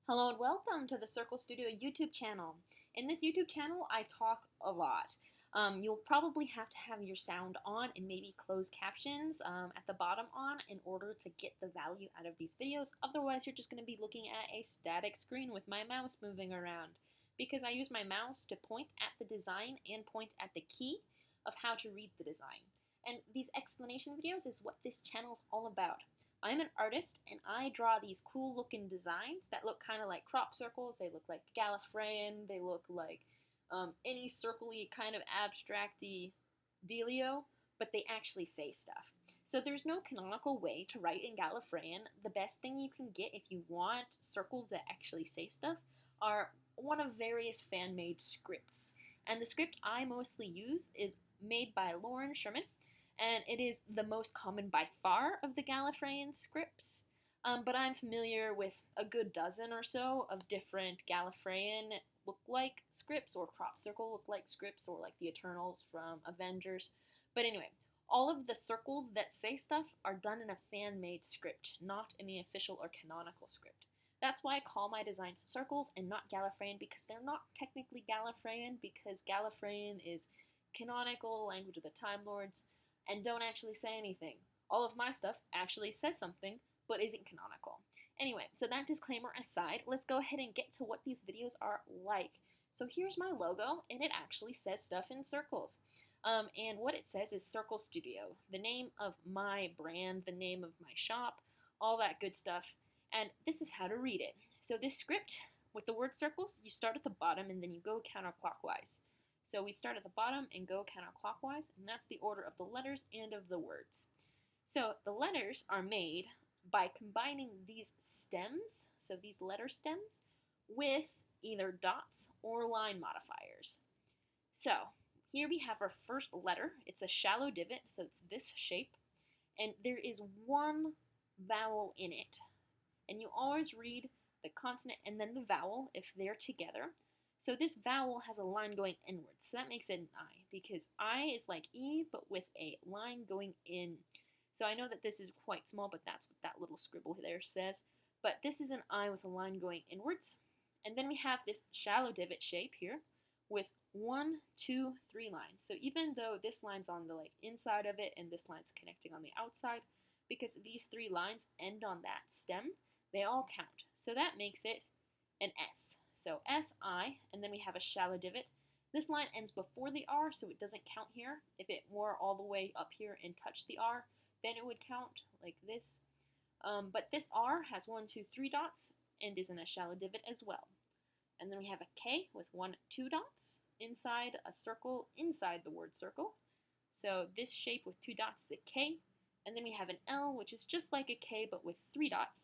Hello and welcome to the Circle Studio YouTube channel. In this YouTube channel, I talk a lot. You'll probably have to have your sound on and maybe closed captions at the bottom on in order to get the value out of these videos. Otherwise, you're just going to be looking at a static screen with my mouse moving around. Because I use my mouse to point at the design and point at the key of how to read the design. And these explanation videos is what this channel is all about. I'm an artist and I draw these cool looking designs that look kind of like crop circles. They look like Gallifreyan. They look like any circly kind of abstracty dealio, but they actually say stuff. So there's no canonical way to write in Gallifreyan. The best thing you can get if you want circles that actually say stuff are one of various fan-made scripts. And the script I mostly use is made by Lauren Sherman, and it is the most common by far of the Gallifreyan scripts. But I'm familiar with a good dozen or so of different Gallifreyan look-like scripts or crop circle look-like scripts or like the Eternals from Avengers. But anyway, all of the circles that say stuff are done in a fan-made script, not in the official or canonical script. That's why I call my designs circles and not Gallifreyan, because they're not technically Gallifreyan, because Gallifreyan is canonical, language of the Time Lords, and don't actually say anything. All of my stuff actually says something, but isn't canonical. Anyway, so that disclaimer aside, let's go ahead and get to what these videos are like. So here's my logo, and it actually says stuff in circles. And what it says is Circle Studio, the name of my brand, the name of my shop, all that good stuff. And this is how to read it. So this script, with the word circles, you start at the bottom and then you go counterclockwise. So we start at the bottom and go counterclockwise, and that's the order of the letters and of the words. So the letters are made by combining these stems, so these letter stems, with either dots or line modifiers. So here we have our first letter. It's a shallow divot, so it's this shape, and there is one vowel in it. And you always read the consonant and then the vowel if they're together. So this vowel has a line going inwards, so that makes it an I, because I is like E, but with a line going in. So I know that this is quite small, but that's what that little scribble there says. But this is an I with a line going inwards. And then we have this shallow divot shape here with 1, 2, 3 lines. So even though this line's on the inside of it and this line's connecting on the outside, because these 3 lines end on that stem, they all count. So that makes it an S. So S-I, and then we have a shallow divot. This line ends before the R, so it doesn't count here. If it were all the way up here and touched the R, then it would count like this. But this R has 1, 2, 3 dots and is in a shallow divot as well. And then we have a K with 1, 2 dots inside a circle inside the word circle. So this shape with 2 dots is a K. And then we have an L, which is just like a K but with 3 dots.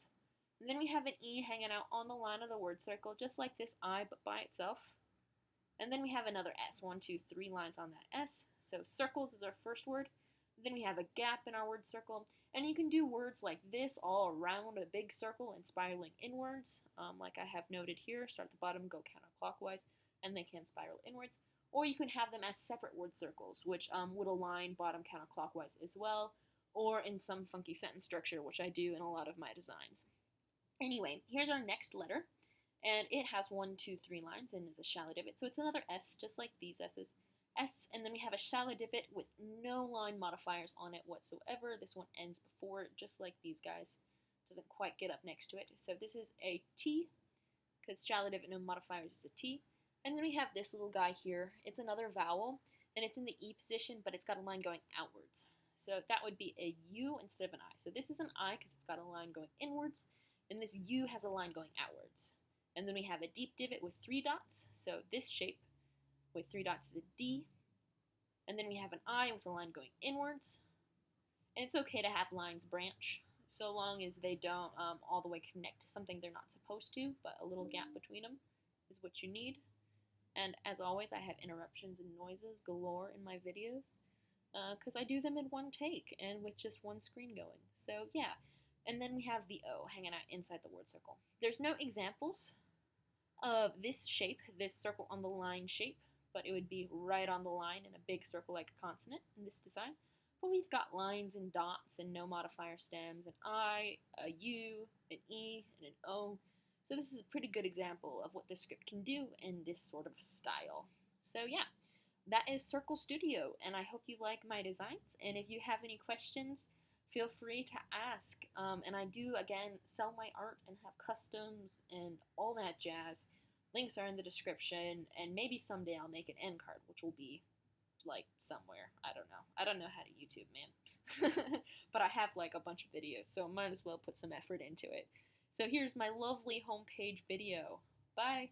And then we have an E hanging out on the line of the word circle, just like this I, but by itself. And then we have another S, 1, 2, 3 lines on that S. So circles is our first word. Then we have a gap in our word circle. And you can do words like this all around a big circle and spiraling inwards, like I have noted here. Start at the bottom, go counterclockwise, and they can spiral inwards. Or you can have them as separate word circles, which would align bottom counterclockwise as well, or in some funky sentence structure, which I do in a lot of my designs. Anyway, here's our next letter, and it has 1, 2, 3 lines and is a shallow divot. So it's another S, just like these S's. S, and then we have a shallow divot with no line modifiers on it whatsoever. This one ends before it, just like these guys. Doesn't quite get up next to it. So this is a T, because shallow divot, no modifiers is a T. And then we have this little guy here. It's another vowel, and it's in the E position, but it's got a line going outwards. So that would be a U instead of an I. So this is an I because it's got a line going inwards. And this U has a line going outwards. And then we have a deep divot with 3 dots. So this shape with 3 dots is a D. And then we have an I with a line going inwards. And it's okay to have lines branch, so long as they don't all the way connect to something they're not supposed to, but a little gap between them is what you need. And as always, I have interruptions and noises galore in my videos, because I do them in one take and with just one screen going. So yeah. And then we have the O hanging out inside the word circle. There's no examples of this shape, this circle on the line shape, but it would be right on the line in a big circle like a consonant in this design. But we've got lines and dots and no modifier stems, an I, a U, an E, and an O. So this is a pretty good example of what this script can do in this sort of style. So yeah, that is Circle Studio, and I hope you like my designs. And if you have any questions, feel free to ask. And I do, again, sell my art and have customs and all that jazz. Links are in the description, and maybe someday I'll make an end card, which will be like somewhere. I don't know. I don't know how to YouTube, man. But I have like a bunch of videos, so might as well put some effort into it. So here's my lovely homepage video. Bye.